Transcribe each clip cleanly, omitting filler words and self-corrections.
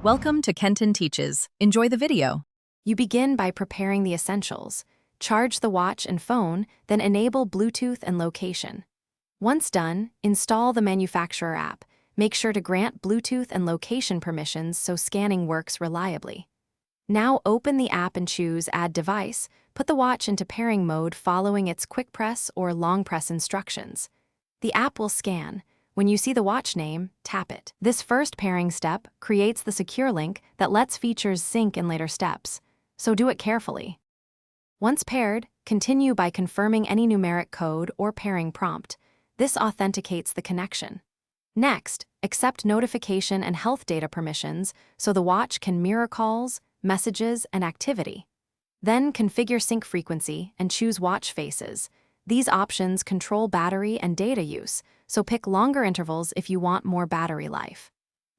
Welcome to Kenton Teaches. Enjoy the video. You begin by preparing the essentials. Charge the watch and phone, then enable Bluetooth and location. Once done, install the manufacturer app. Make sure to grant Bluetooth and location permissions so scanning works reliably. Now open the app and choose Add Device. Put the watch into pairing mode following its quick press or long press instructions. The app will scan. When you see the watch name, tap it. This first pairing step creates the secure link that lets features sync in later steps, so do it carefully. Once paired, continue by confirming any numeric code or pairing prompt. This authenticates the connection. Next, accept notification and health data permissions so the watch can mirror calls, messages, and activity. Then configure sync frequency and choose watch faces. These options control battery and data use, so pick longer intervals if you want more battery life.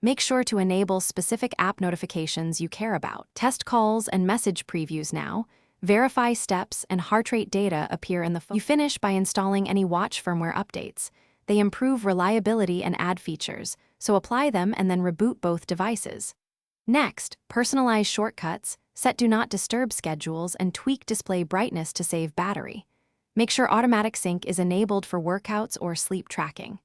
Make sure to enable specific app notifications you care about. Test calls and message previews now. Verify steps and heart rate data appear in the phone. You finish by installing any watch firmware updates. They improve reliability and add features, so apply them and then reboot both devices. Next, personalize shortcuts, set Do Not Disturb schedules, and tweak display brightness to save battery. Make sure automatic sync is enabled for workouts or sleep tracking.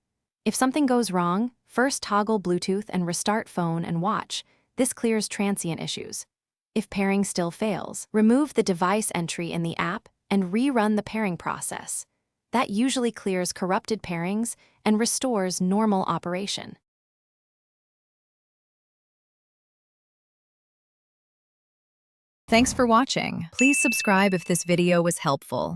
If something goes wrong, first toggle Bluetooth and restart phone and watch. This clears transient issues. If pairing still fails, remove the device entry in the app and rerun the pairing process. That usually clears corrupted pairings and restores normal operation. Thanks for watching. Please subscribe if this video was helpful.